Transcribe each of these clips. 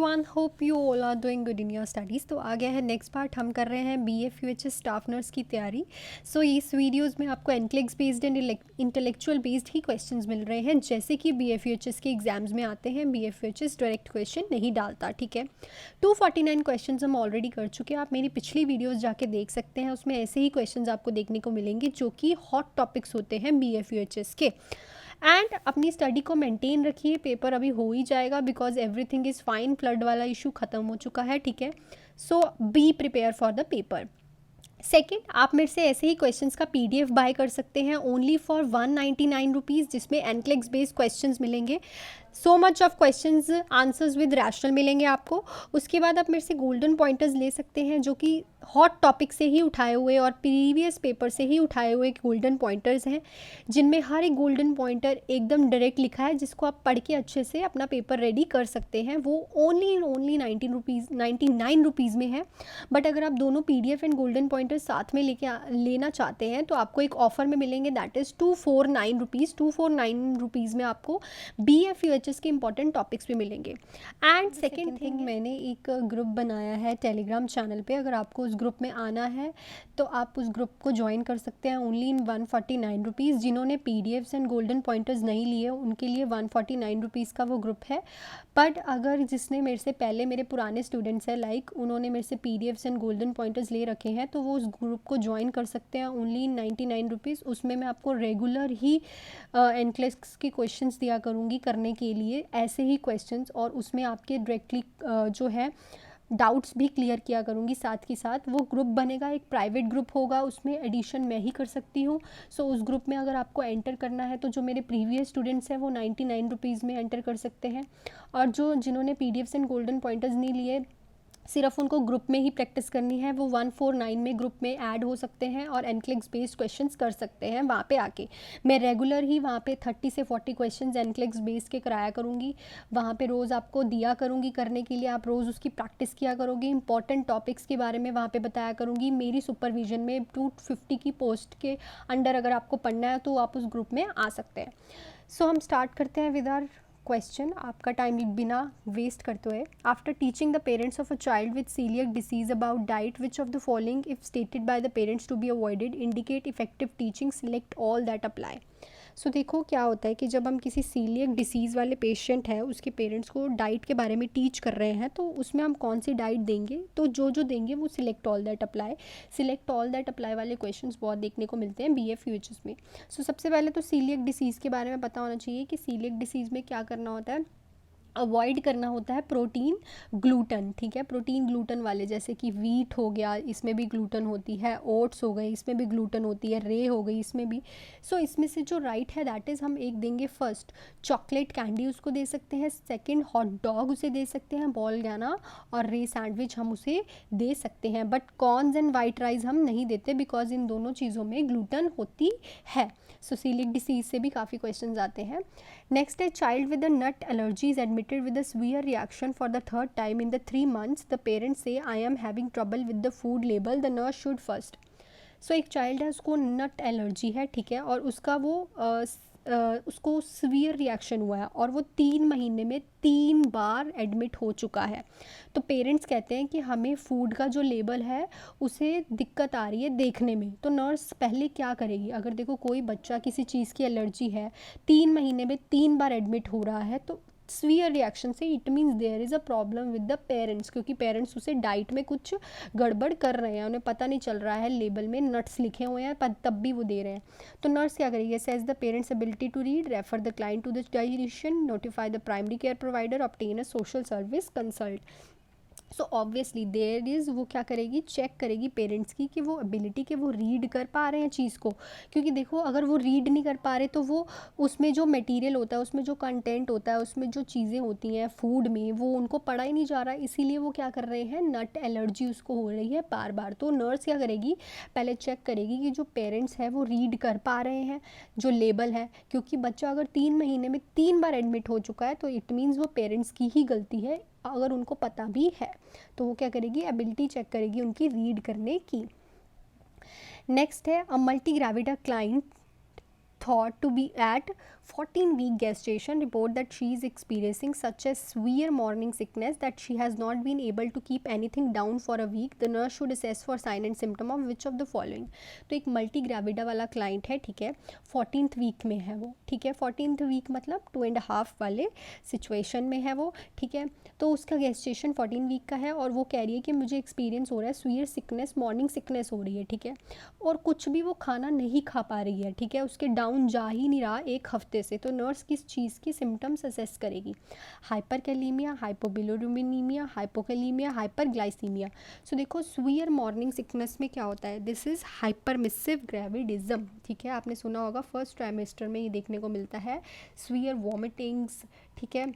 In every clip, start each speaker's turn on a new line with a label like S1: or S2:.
S1: Everyone, hope you all are doing good in your studies. तो आ गया है नेक्स्ट पार्ट, हम कर रहे हैं BF स्टाफ नर्स की तैयारी। सो इस वीडियोस में आपको NCLEX based and intellectual based ही क्वेश्चंस मिल रहे हैं, जैसे कि BF के एग्जाम्स में आते हैं। BF डायरेक्ट क्वेश्चन नहीं डालता, ठीक है। 249 क्वेश्चंस हम ऑलरेडी कर चुके हैं। आप मेरी पिछली वीडियोज़ जाके देख सकते हैं, उसमें ऐसे ही क्वेश्चन आपको देखने को मिलेंगे जो कि हॉट टॉपिक्स होते हैं BF के। एंड अपनी स्टडी को मेंटेन रखिए, पेपर अभी हो ही जाएगा because everything is fine. Flood वाला इशू ख़त्म हो चुका है, ठीक है। So be prepare for the paper. Second, आप मेरे से ऐसे ही क्वेश्चंस का PDF बाय कर सकते हैं ओनली फॉर 199 रुपीज़, जिसमें एनक्लेक्स बेस्ड क्वेश्चंस मिलेंगे। So much of questions answers with rational मिलेंगे आपको। उसके बाद आप मेरे से गोल्डन पॉइंटर्स ले सकते हैं, जो कि हॉट टॉपिक से ही उठाए हुए और प्रीवियस पेपर से ही उठाए हुए गोल्डन पॉइंटर्स हैं, जिनमें हर एक गोल्डन पॉइंटर एकदम डायरेक्ट लिखा है, जिसको आप पढ़ के अच्छे से अपना पेपर रेडी कर सकते हैं। वो ओनली 99 रुपीज़ में है। बट अगर आप दोनों PDF एंड गोल्डन पॉइंटर साथ में लेना चाहते हैं तो आपको एक ऑफर में मिलेंगे, दैट इज़ 249 रुपीज़। 249 रुपीज़ में आपको BF के इंपॉर्टेंट टॉपिक्स भी मिलेंगे। एंड सेकेंड थिंग, मैंने एक ग्रुप बनाया है टेलीग्राम चैनल पे। अगर आपको उस ग्रुप में आना है तो आप उस ग्रुप को ज्वाइन कर सकते हैं ओनली इन 149 रुपीज़। जिन्होंने PDFs एंड गोल्डन पॉइंटर्स नहीं लिए उनके लिए 149 रुपीज़ का वो ग्रुप है। बट अगर जिसने मेरे से पहले, मेरे पुराने स्टूडेंट्स हैं, लाइक उन्होंने मेरे से PDFs एंड गोल्डन पॉइंटर्स ले रखे हैं, तो वो उस ग्रुप को ज्वाइन कर सकते हैं ओनली 99 रुपीज़। उसमें मैं आपको रेगुलर ही एनक्लेक्स के क्वेश्चंस दिया करूँगी करने के लिए, ऐसे ही क्वेश्चंस, और उसमें आपके डायरेक्टली जो है डाउट्स भी क्लियर किया करूँगी साथ के साथ। वो ग्रुप बनेगा, एक प्राइवेट ग्रुप होगा, उसमें एडिशन मैं ही कर सकती हूँ। सो उस ग्रुप में अगर आपको एंटर करना है तो जो मेरे प्रीवियस स्टूडेंट्स हैं वो 99 रुपीज़ में एंटर कर सकते हैं, और जिन्होंने PDFs एंड गोल्डन पॉइंटर्स नहीं लिए, सिर्फ उनको ग्रुप में ही प्रैक्टिस करनी है, वो 149 में ग्रुप में ऐड हो सकते हैं और एनक्लेक्स बेस्ड क्वेश्चंस कर सकते हैं वहाँ पे आके। मैं रेगुलर ही वहाँ पे 30 से 40 क्वेश्चंस एनक्लेक्स बेस्ड के कराया करूँगी। वहाँ पे रोज़ आपको दिया करूँगी करने के लिए, आप रोज़ उसकी प्रैक्टिस किया करोगे। इंपॉर्टेंट टॉपिक्स के बारे में वहाँ पर बताया करूँगी मेरी सुपरविजन में। 250 की पोस्ट के अंडर अगर आपको पढ़ना है तो आप उस ग्रुप में आ सकते हैं। सो हम स्टार्ट करते हैं विद आवर क्वेश्चन, आपका टाइम बिना वेस्ट करते हुए। After teaching the parents of a child with celiac disease about diet, which of the following if stated by the parents to be avoided indicate effective teaching, select all that apply. So देखो क्या होता है कि जब हम किसी coeliac disease वाले patient है, उसके पेरेंट्स को डाइट के बारे में टीच कर रहे हैं, तो उसमें हम कौन सी डाइट देंगे, तो जो देंगे वो select all that apply. Select all that apply वाले क्वेश्चंस बहुत देखने को मिलते हैं BF में। सो सबसे पहले तो सीलियक डिसीज़ के बारे में पता होना चाहिए कि सीलियक डिसीज़ में क्या करना होता है। अवॉइड करना होता है प्रोटीन ग्लूटन, ठीक है। प्रोटीन ग्लूटन वाले, जैसे कि वीट हो गया, इसमें भी ग्लूटन होती है, ओट्स हो गए, इसमें भी ग्लूटन होती है, रे हो गई, इसमें भी। सो इसमें से जो राइट है दैट इज़ हम एक देंगे, फर्स्ट चॉकलेट कैंडी उसको दे सकते हैं, सेकंड हॉट डॉग उसे दे सकते हैं, बॉल गाना, और रे सैंडविच हम उसे दे सकते हैं। But corns and white rice हम नहीं देते बिकॉज इन दोनों चीज़ों में ग्लूटन होती है। सो सीलियक डिसीज से भी काफ़ी क्वेश्चन आते हैं। नेक्स्ट है, child with a nut allergy is admitted with a severe reaction for the third time in the 3 months. The parents say I am having trouble with the food label. The nurse should first. So एक child है, उसको नट allergy है, ठीक है, और उसका वो उसको सीवियर रिएक्शन हुआ है और वो 3 महीने में 3 बार एडमिट हो चुका है। तो पेरेंट्स कहते हैं कि हमें फूड का जो लेबल है उसे दिक्कत आ रही है देखने में। तो नर्स पहले क्या करेगी, अगर देखो कोई बच्चा किसी चीज़ की एलर्जी है, 3 महीने में 3 बार एडमिट हो रहा है, तो सीवियर रिएक्शन से it means there is a problem with the parents, क्योंकि पेरेंट्स उसे डाइट में कुछ गड़बड़ कर रहे हैं, उन्हें पता नहीं चल रहा है, लेबल में नट्स लिखे हुए हैं पर तब भी वो दे रहे हैं। तो नर्स क्या करेगी, assess the parents ability to read, refer the client to the dietitian, notify the primary care provider, obtain a social service consult. So obviously there is, वो क्या करेगी, चेक करेगी पेरेंट्स की कि वो एबिलिटी के वो रीड कर पा रहे हैं चीज़ को। क्योंकि देखो अगर वो रीड नहीं कर पा रहे तो वो उसमें जो मटेरियल होता है, उसमें जो कंटेंट होता है, उसमें जो चीज़ें होती हैं फूड में, वो उनको पढ़ा ही नहीं जा रहा है, इसीलिए वो क्या कर रहे हैं, नट एलर्जी उसको हो रही है बार बार। तो नर्स क्या करेगी, पहले चेक करेगी कि जो पेरेंट्स हैं वो रीड कर पा रहे हैं जो लेबल है, क्योंकि बच्चा अगर 3 महीने में 3 बार एडमिट हो चुका है तो इट मीन्स वो पेरेंट्स की ही गलती है, अगर उनको पता भी है। तो वो क्या करेगी, एबिलिटी चेक करेगी उनकी रीड करने की। नेक्स्ट है, a multigravida client thought to be at 14 week gestation report that she is experiencing such a severe morning sickness that she has not been able to keep anything down for a week. The nurse should assess for sign and symptom of which of the following. तो एक multi gravida वाला client है, ठीक है, 14th week में है वो, ठीक है, 14th वीक मतलब 2.5 वाले सिचुएशन में है वो, ठीक है। तो उसका गेस्टेशन 14 वीक का है और वो कह रही है कि मुझे एक्सपीरियंस हो रहा है सीवियर सिकनेस, मॉर्निंग सिकनेस हो रही है, ठीक है, और कुछ भी वो खाना नहीं खा पा रही है, ठीक है, उसके डाउन जा ही नहीं रहा एक हफ्ते से। तो नर्स किस चीज़ की सिम्टम्स असेस करेगी? हाइपरकैलीमिया, हाइपोबिलिरुबिनीमिया, हाइपोकैलीमिया, हाइपरग्लाइसीमिया। सो देखो सीवियर मॉर्निंग सिकनेस में क्या होता है, दिस इज़ हाइपरमिसिव ग्रेविडिज्म, ठीक है, आपने सुना होगा फर्स्ट ट्राइमेस्टर में ये देखने को मिलता है। सीवियर वॉमिटिंग्स, ठीक है,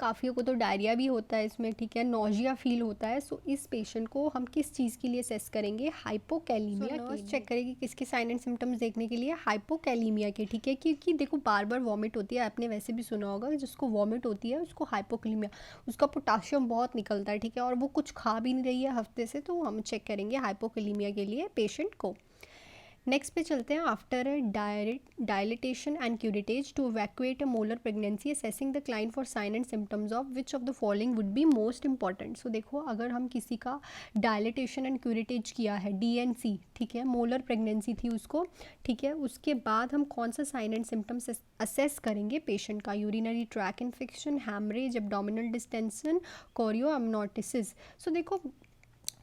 S1: काफ़ियों को तो डायरिया भी होता है इसमें, ठीक है, नोजिया फील होता है। सो इस पेशेंट को हम किस चीज़ के लिए असेस करेंगे? हाइपोकैलीमिया। नर्स चेक करेगी किसके साइन एंड सिम्टम्स देखने के लिए? हाइपोकैलीमिया के, ठीक है, क्योंकि देखो बार बार वॉमिट होती है, आपने वैसे भी सुना होगा जिसको वॉमिट होती है उसको हाइपोकैलीमिया, उसका पोटाशियम बहुत निकलता है, ठीक है, और वो कुछ खा भी नहीं रही है हफ्ते से, तो हम चेक करेंगे हाइपोकैलीमिया के लिए पेशेंट को। नेक्स्ट पे चलते हैं। After dilatation and curettage to evacuate a molar pregnancy assessing the client for sign and symptoms of which of the following would be most important. So देखो अगर हम किसी का डायलिटेशन एंड क्यूरेटेज किया है, DNC, ठीक है, मोलर प्रेगनेंसी थी उसको, ठीक है, उसके बाद हम कौन सा साइन एंड सिम्टम्स असेस करेंगे पेशेंट का? Urinary tract infection, haemorrhage, abdominal distension, chorioamnionitis. So देखो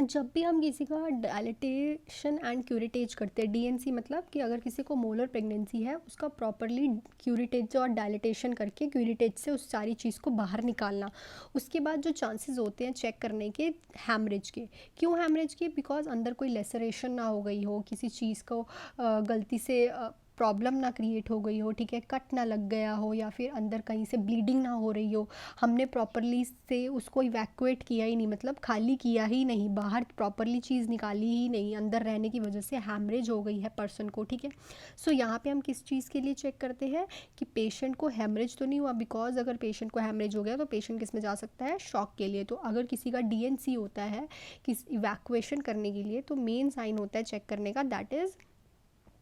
S1: जब भी हम किसी का डायलिटेशन एंड क्यूरेटेज करते हैं, DNC मतलब कि अगर किसी को मोलर प्रेगनेंसी है उसका प्रॉपरली क्यूरेटेज और डायलिटेशन करके क्यूरेटेज से उस सारी चीज़ को बाहर निकालना, उसके बाद जो चांसेस होते हैं चेक करने के हैमरेज के। क्यों हैमरेज के? बिकॉज अंदर कोई लेसरेशन ना हो गई हो, किसी चीज़ को गलती से प्रॉब्लम ना क्रिएट हो गई हो, ठीक है, कट ना लग गया हो, या फिर अंदर कहीं से ब्लीडिंग ना हो रही हो, हमने प्रॉपरली से उसको इवैक्यूएट किया ही नहीं, मतलब खाली किया ही नहीं, बाहर प्रॉपरली चीज़ निकाली ही नहीं, अंदर रहने की वजह से हैमरेज हो गई है पर्सन को, ठीक है। सो यहाँ पे हम किस चीज़ के लिए चेक करते हैं कि पेशेंट को हैमरेज तो नहीं हुआ, बिकॉज अगर पेशेंट को हैमरेज हो गया तो पेशेंट किस में जा सकता है? शॉक के लिए। तो अगर किसी का DNC होता है किस इवैक्यूएशन करने के लिए, तो मेन साइन होता है चेक करने का, that is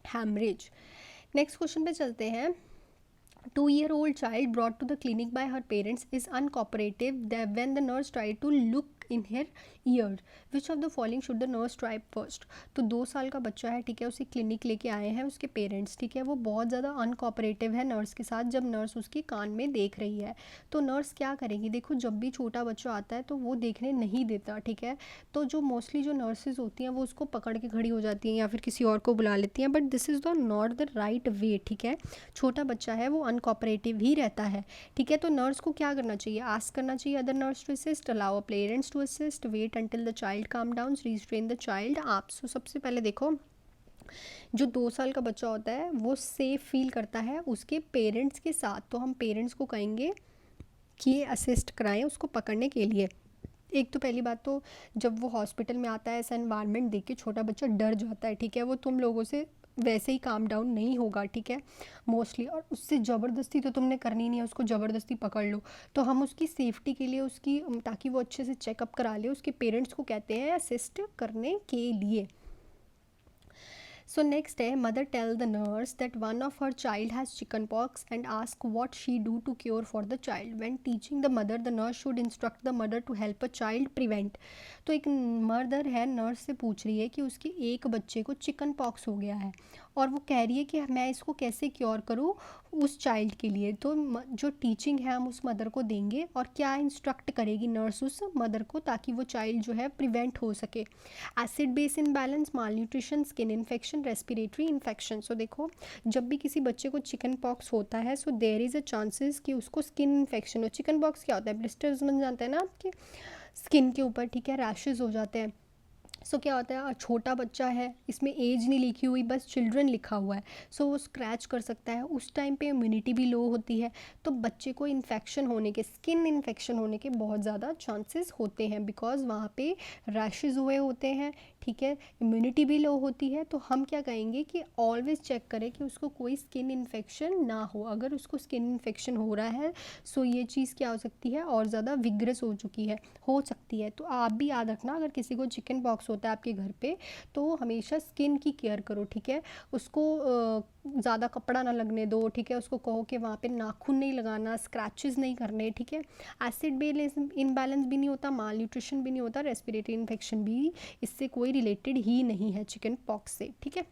S1: haemorrhage. Next question पे चलते हैं। 2-year-old child brought to the clinic by her parents is uncooperative when the nurse tried to look in her ear. Which of the following should the nurse try first? तो 2 साल का बच्चा है, ठीक है, उसे क्लिनिक लेके आए हैं उसके पेरेंट्स, ठीक है, वो बहुत ज़्यादा अनकोऑपरेटिव है नर्स के साथ जब नर्स उसकी कान में देख रही है। तो नर्स क्या करेगी? देखो जब भी छोटा बच्चा आता है तो वो देखने नहीं देता, ठीक है, तो जो मोस्टली जो नर्सेज होती हैं वो उसको पकड़ के खड़ी हो जाती हैं या फिर किसी और को बुला लेती हैं, but this is the not the right way, ठीक है, छोटा बच्चा है वो अनकोऑपरेटिव ही रहता है, ठीक है। तो नर्स को क्या करना चाहिए? आस्क करना चाहिए other nurse to assist, allow parents to assist, wait until the child calm down, restrain the child आप। सो सबसे पहले देखो जो 2 साल का बच्चा होता है वो सेफ फील करता है उसके पेरेंट्स के साथ, तो हम पेरेंट्स को कहेंगे कि ये असिस्ट कराएं उसको पकड़ने के लिए। एक तो पहली बात तो जब वो हॉस्पिटल में आता है ऐसा एनवायरनमेंट देख के छोटा बच्चा डर जाता है, ठीक है, वो तुम लोगों से वैसे ही काम डाउन नहीं होगा, ठीक है, मोस्टली, और उससे ज़बरदस्ती तो तुमने करनी नहीं है, उसको ज़बरदस्ती पकड़ लो। तो हम उसकी सेफ्टी के लिए उसकी ताकि वो अच्छे से चेकअप करा ले उसके पेरेंट्स को कहते हैं असिस्ट करने के लिए। So next है mother tell the nurse that one of her child has chickenpox and ask what she do to cure for the child. When teaching the mother, the nurse should instruct the mother to help a child prevent. तो एक mother है nurse से पूछ रही है कि उसके एक बच्चे को चिकन पॉक्स हो गया है और वो कह रही है कि मैं इसको कैसे क्योर करूँ उस चाइल्ड के लिए। तो जो टीचिंग है हम उस मदर को देंगे और क्या इंस्ट्रक्ट करेगी नर्स उस मदर को ताकि वो चाइल्ड जो है प्रिवेंट हो सके। Acid base imbalance, malnutrition, skin infection, respiratory infection. So देखो जब भी किसी बच्चे को चिकन पॉक्स होता है so there is a chances कि उसको स्किन इन्फेक्शन हो। चिकन पॉक्स क्या होता है? ब्लिस्टर्स बन जाते हैं ना आपके स्किन के ऊपर, ठीक है, रैशेज़ हो जाते हैं। सो क्या होता है छोटा बच्चा है, इसमें एज नहीं लिखी हुई, बस चिल्ड्रन लिखा हुआ है, सो वो स्क्रैच कर सकता है। उस टाइम पे इम्यूनिटी भी लो होती है तो बच्चे को इन्फेक्शन होने के, स्किन इन्फेक्शन होने के बहुत ज़्यादा चांसेस होते हैं बिकॉज वहाँ पे रैशेज़ हुए होते हैं, ठीक है, इम्यूनिटी भी लो होती है, तो हम क्या कहेंगे कि ऑलवेज चेक करें कि उसको कोई स्किन इन्फेक्शन ना हो। अगर उसको स्किन इन्फेक्शन हो रहा है सो ये चीज़ क्या हो सकती है, और ज़्यादा विग्रस हो सकती है। तो आप भी याद रखना, अगर किसी को चिकन पॉक्स होता है आपके घर पे तो हमेशा स्किन की केयर करो, ठीक है। उसको ज़्यादा कपड़ा ना लगने दो, ठीक है। उसको कहो कि वहाँ पे नाखून नहीं लगाना, स्क्रैचेस नहीं करने, ठीक है। एसिड बेस इनबैलेंस भी नहीं होता, माल न्यूट्रिशन भी नहीं होता, रेस्पिरेटरी इन्फेक्शन भी इससे कोई रिलेटेड ही नहीं है चिकन पॉक्स से, ठीक है।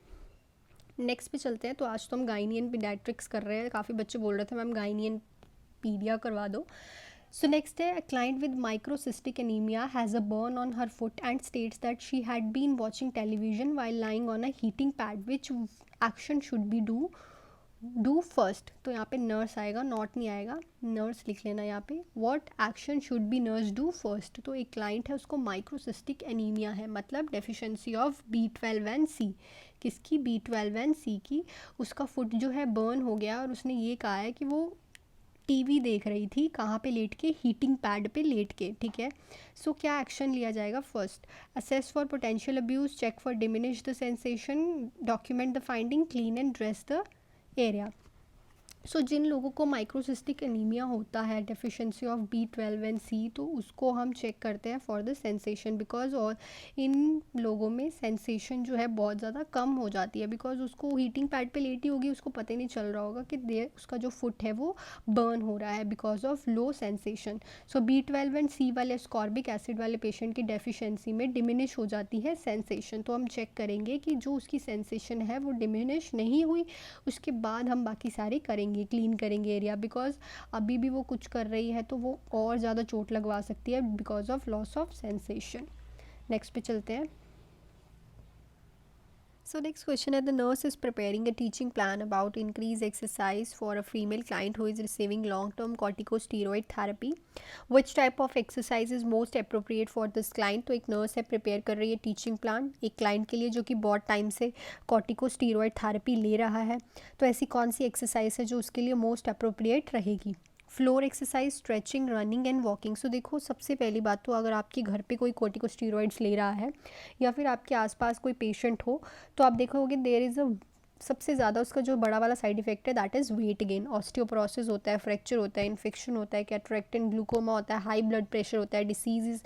S1: नेक्स्ट पे चलते हैं। तो आज तो हम गाइनियन पीडियाट्रिक्स कर रहे हैं, काफ़ी बच्चे बोल रहे थे मैम गाइनियन पीडिया करवा दो। So next day, a client with microcystic anemia has a burn on her foot and states that she had been watching television while lying on a heating pad. Which action should be do first? तो यहाँ पे nurse आएगा, not नहीं आएगा, nurse लिख लेना यहाँ पे। What action should be nurse do first? तो एक क्लाइंट है, उसको माइक्रोसिस्टिक एनीमिया है, मतलब deficiency of B12 and C। किसकी? B12 एंड C की। उसका फुट जो है बर्न हो गया और उसने ये कहा है कि वो टीवी देख रही थी, कहाँ पे लेट के? हीटिंग पैड पे लेट के, ठीक है। सो क्या एक्शन लिया जाएगा? First, assess for potential abuse, check for diminish the sensation, document the finding, clean and dress the area. So जिन लोगों को माइक्रोसिस्टिक एनीमिया होता है, deficiency of B12 and C, तो उसको हम चेक करते हैं फॉर द सेंसेशन, बिकॉज और इन लोगों में सेंसेशन जो है बहुत ज़्यादा कम हो जाती है, बिकॉज उसको हीटिंग पैड पे लेटी होगी, उसको पता ही नहीं चल रहा होगा कि उसका जो फुट है वो बर्न हो रहा है because of low sensation. So B12 and C वाले स्कॉर्बिक एसिड वाले पेशेंट की डेफिशिएंसी में डिमिनिश हो जाती है सेंसेशन। तो हम चेक करेंगे कि जो उसकी सेंसेशन है वो डिमिनिश नहीं हुई, उसके बाद हम बाकी सारे करेंगे, क्लीन करेंगे एरिया, बिकॉज अभी भी वो कुछ कर रही है तो वो और ज़्यादा चोट लगवा सकती है because of loss of sensation. Next पे चलते हैं। So next question है, the nurse is preparing a teaching plan about increased exercise for a female client who is receiving long-term corticosteroid therapy. Which type of exercise is most appropriate for this client? तो एक nurse है, prepare कर रही है teaching plan एक client के लिए जो कि बहुत टाइम से कॉर्टिकोस्टीरॉयड थेरेपी ले रहा है। तो ऐसी कौन सी एक्सरसाइज है जो उसके लिए मोस्ट अप्रोप्रिएट रहेगी? Floor exercise, stretching, running and walking. So देखो, सबसे पहली बात तो अगर आपके घर पे कोई कॉर्टिकोस्टेरॉइड्स ले रहा है या फिर आपके आसपास कोई पेशेंट हो तो आप देखोगे देयर इज़ अ सबसे ज़्यादा उसका जो बड़ा वाला साइड इफेक्ट है that is weight gain. Osteoporosis होता है, फ्रैक्चर होता है, इन्फेक्शन होता है, कैटरेक्ट एंड ग्लूकोमा होता है, हाई ब्लड प्रेशर होता है, डिसीज़।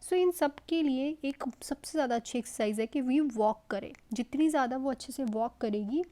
S1: सो इन सब के लिए एक सबसे ज़्यादा अच्छी एक्सरसाइज है कि वी वॉक करें। जितनी ज़्यादा वो अच्छे से वॉक करेगी,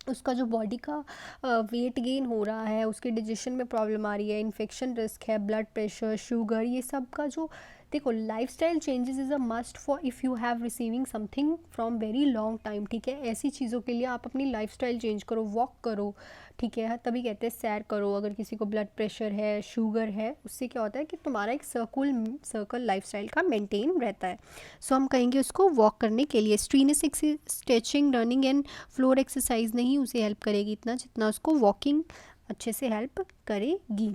S1: उसका जो बॉडी का वेट गेन हो रहा है, उसके डिजेशन में प्रॉब्लम आ रही है, इन्फेक्शन रिस्क है, ब्लड प्रेशर, शुगर, ये सब का जो देखो lifestyle changes is a must for if you have receiving something from very long time, ठीक है। ऐसी चीज़ों के लिए आप अपनी लाइफस्टाइल चेंज करो, वॉक करो, ठीक है। तभी कहते हैं सैर करो। अगर किसी को ब्लड प्रेशर है, शुगर है, उससे क्या होता है कि तुम्हारा एक सर्कल लाइफस्टाइल का मेंटेन रहता है। सो हम कहेंगे उसको वॉक करने के लिए। Strenuous stretching, running and floor exercise नहीं उसे हेल्प करेगी इतना जितना उसको वॉकिंग अच्छे से हेल्प करेगी।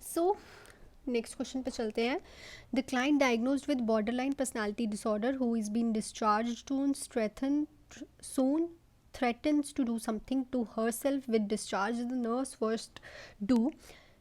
S1: सो नेक्स्ट क्वेश्चन पे चलते हैं। The client diagnosed with borderline personality disorder who is been discharge to strengthen soon threatens to do something to herself with discharge, the nurse first do।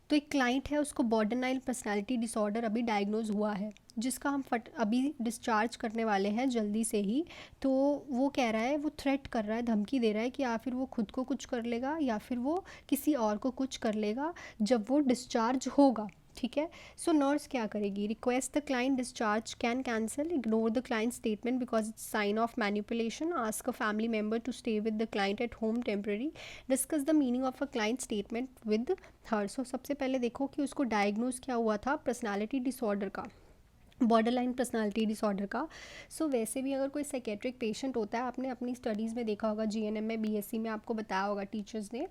S1: तो एक client है, उसको borderline personality disorder अभी diagnose हुआ है, जिसका हम अभी डिस्चार्ज करने वाले हैं जल्दी से ही। तो वो कह रहा है, वो थ्रेट कर रहा है, धमकी दे रहा है कि या फिर वो खुद को कुछ कर लेगा या फिर वो किसी और को कुछ कर लेगा जब वो डिस्चार्ज होगा, ठीक है। सो नर्स क्या करेगी? Request the client discharge, can cancel, ignore the client statement because it's sign of manipulation, ask a family member to stay with the client at home temporary, discuss the meaning of a client statement with her. So सबसे पहले देखो कि उसको diagnose क्या हुआ था, personality disorder का, borderline personality disorder का। सो वैसे भी अगर कोई साइकेट्रिक पेशेंट होता है, आपने अपनी स्टडीज़ में देखा होगा, जीएनएम में, बीएससी में आपको बताया होगा टीचर्स ने,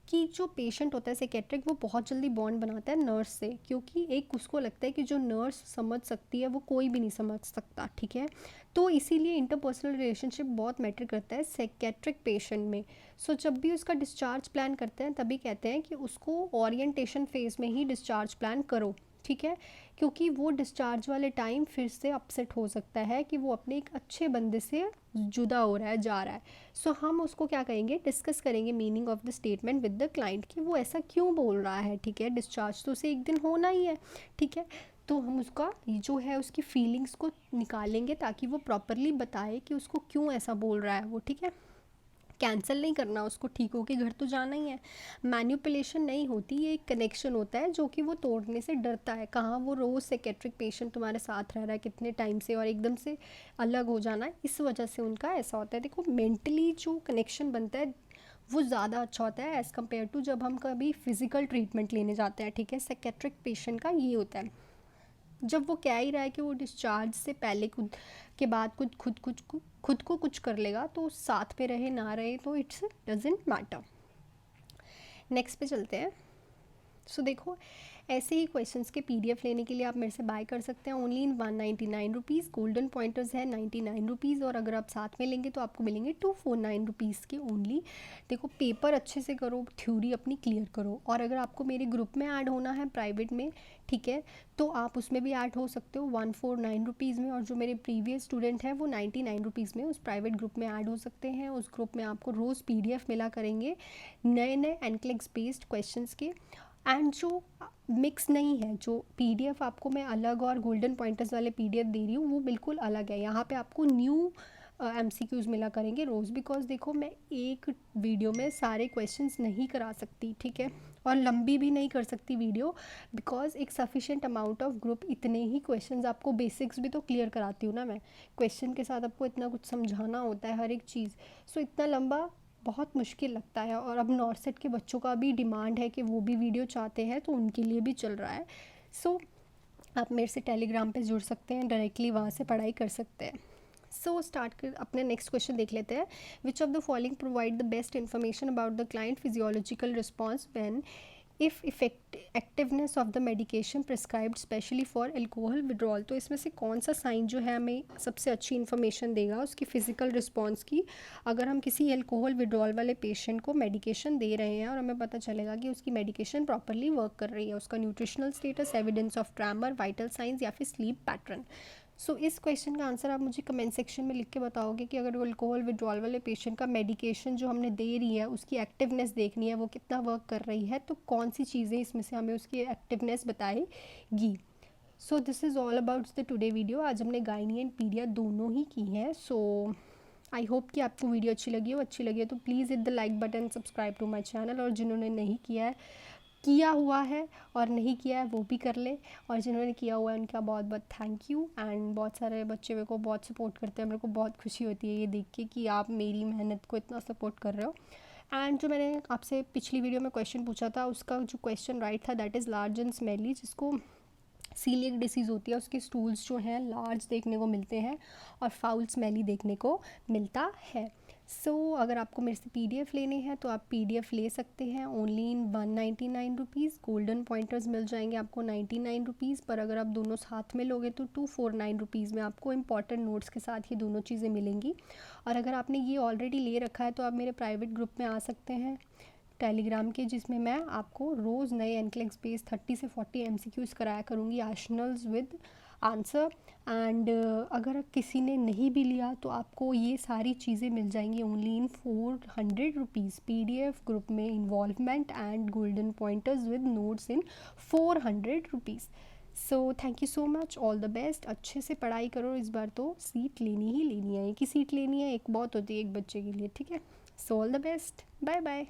S1: कि जो पेशेंट होता है साइकेट्रिक वो बहुत जल्दी बॉन्ड बनाता है नर्स से, क्योंकि एक उसको लगता है कि जो नर्स समझ सकती है वो कोई भी नहीं समझ सकता, ठीक है। तो इसीलिए इंटरपर्सनल रिलेशनशिप बहुत मैटर करता है साइकेट्रिक पेशेंट में। सो जब भी उसका डिस्चार्ज प्लान करते हैं तभी कहते हैं कि उसको ओरिएंटेशन फेज़ में ही डिस्चार्ज प्लान करो, ठीक है, क्योंकि वो डिस्चार्ज वाले टाइम फिर से अपसेट हो सकता है कि वो अपने एक अच्छे बंदे से जुदा हो रहा है, जा रहा है। सो हम उसको क्या करेंगे, डिस्कस करेंगे meaning of the statement with the client कि वो ऐसा क्यों बोल रहा है, ठीक है। डिस्चार्ज तो उसे एक दिन होना ही है, ठीक है। तो हम उसका जो है उसकी फीलिंग्स को निकालेंगे ताकि वो प्रॉपरली बताए कि उसको क्यों ऐसा बोल रहा है वो, ठीक है। कैंसिल नहीं करना उसको, ठीक हो के घर तो जाना ही है। मैन्युपुलेशन नहीं होती, ये एक कनेक्शन होता है जो कि वो तोड़ने से डरता है। कहाँ वो रोज़ साइकेट्रिक पेशेंट तुम्हारे साथ रह रहा है कितने टाइम से, और एकदम से अलग हो जाना है, इस वजह से उनका ऐसा होता है। देखो मेंटली जो कनेक्शन बनता है वो ज़्यादा अच्छा होता है एज़ कम्पेयर टू जब हम कभी फिजिकल ट्रीटमेंट लेने जाते हैं, ठीक है। साइकेट्रिक पेशेंट का ये होता है, जब वो कह ही रहा है कि वो डिस्चार्ज से पहले खुद के बाद खुद को कुछ कर लेगा, तो साथ में रहे ना रहे तो इट्स डजेंट मैटर। नेक्स्ट पे चलते हैं। सो देखो ऐसे ही क्वेश्चंस के पीडीएफ लेने के लिए आप मेरे से बाय कर सकते हैं only in 199 rupees. Golden pointers है 99 रुपीज़, और अगर आप साथ में लेंगे तो आपको मिलेंगे 249 रुपीज़ के ओनली। देखो पेपर अच्छे से करो, थ्योरी अपनी क्लियर करो, और अगर आपको मेरे ग्रुप में ऐड होना है प्राइवेट में, ठीक है, तो आप उसमें भी ऐड हो सकते हो 149 रुपीज़ में। और जो मेरे प्रीवियस स्टूडेंट हैं वो 99 रुपीज़ में उस प्राइवेट ग्रुप में ऐड हो सकते हैं। उस ग्रुप में आपको रोज़ पीडीएफ मिला करेंगे नए नए एनक्लेक्स बेस्ड क्वेश्चंस के। एंड जो मिक्स नहीं है, जो पीडीएफ आपको मैं अलग और गोल्डन पॉइंटर्स वाले पीडीएफ दे रही हूँ वो बिल्कुल अलग है। यहाँ पे आपको न्यू एमसीक्यूज़ मिला करेंगे रोज़, बिकॉज देखो मैं एक वीडियो में सारे क्वेश्चंस नहीं करा सकती, ठीक है, और लंबी भी नहीं कर सकती वीडियो, बिकॉज एक सफिशेंट अमाउंट ऑफ ग्रुप इतने ही क्वेश्चंस, आपको बेसिक्स भी तो क्लियर कराती हूँ ना मैं, क्वेश्चन के साथ आपको इतना कुछ समझाना होता है हर एक चीज़। सो इतना लंबा बहुत मुश्किल लगता है, और अब नॉर्थ सेट के बच्चों का भी डिमांड है कि वो भी वीडियो चाहते हैं, तो उनके लिए भी चल रहा है। सो आप मेरे से टेलीग्राम पे जुड़ सकते हैं, डायरेक्टली वहाँ से पढ़ाई कर सकते हैं। सो स्टार्ट कर अपने नेक्स्ट क्वेश्चन देख लेते हैं। विच of the following provide the best information about the client physiological response when if activeness of the medication prescribed specially for alcohol withdrawal. तो इसमें से कौन सा साइन जो है हमें सबसे अच्छी इन्फॉर्मेशन देगा उसकी फ़िज़िकल रिस्पॉन्स की, अगर हम किसी एल्कोहल विड्रॉल वाले पेशेंट को मेडिकेशन दे रहे हैं और हमें पता चलेगा कि उसकी मेडिकेशन प्रॉपरली वर्क कर रही है, उसका nutritional status, evidence of tremor, vital science या फिर स्लीप पैटर्न। सो इस क्वेश्चन का आंसर आप मुझे कमेंट सेक्शन में लिख के बताओगे कि अगर वो अल्कोहल विड्रॉल वाले पेशेंट का मेडिकेशन जो हमने दे रही है उसकी एक्टिवनेस देखनी है, वो कितना वर्क कर रही है, तो कौन सी चीज़ें इसमें से हमें उसकी एक्टिवनेस बताएगी। So this is all about the today video. आज हमने गायनी एंड पीडिया दोनों ही की हैं। सो आई होप कि आपको वीडियो अच्छी लगी हो। अच्छी लगी है तो please hit the like button, subscribe to my channel, और जिन्होंने नहीं किया हुआ है और नहीं किया है वो भी कर ले, और जिन्होंने किया हुआ है उनका बहुत बहुत थैंक यू। एंड बहुत सारे बच्चे मेरे को बहुत सपोर्ट करते हैं, मेरे को बहुत खुशी होती है ये देख के कि आप मेरी मेहनत को इतना सपोर्ट कर रहे हो। एंड जो मैंने आपसे पिछली वीडियो में क्वेश्चन पूछा था उसका जो क्वेश्चन राइट था that is large and smelly, जिसको सीलिएक डिसीज़ होती है, उसके स्टूल्स जो हैं लार्ज देखने को मिलते हैं और फाउल स्मेली देखने को मिलता है। सो अगर आपको मेरे से पीडीएफ लेने हैं तो आप पीडीएफ ले सकते हैं only in 199 rupees. Golden pointers मिल जाएंगे आपको 99 रुपीज़ पर, अगर आप दोनों साथ में लोगे तो 249 रुपीज़ में आपको इंपॉर्टेंट नोट्स के साथ ये दोनों चीज़ें मिलेंगी। और अगर आपने ये ऑलरेडी ले रखा है तो आप मेरे प्राइवेट ग्रुप में आ सकते हैं टेलीग्राम के, जिसमें मैं आपको रोज़ नए एनक्लेक्स बेस 30 से 40 MCQs कराया करूँगी, आशनल्स विद आंसर। एंड अगर किसी ने नहीं भी लिया तो आपको ये सारी चीज़ें मिल जाएंगी only in 400 rupees. PDF group में involvement and golden pointers with notes in 400 rupees. So thank you so much, all the best. अच्छे से पढ़ाई करो, इस बार तो सीट लेनी ही लेनी है, एक ही सीट लेनी है, एक बहुत होती है एक बच्चे के लिए, ठीक है। So all the best, bye bye.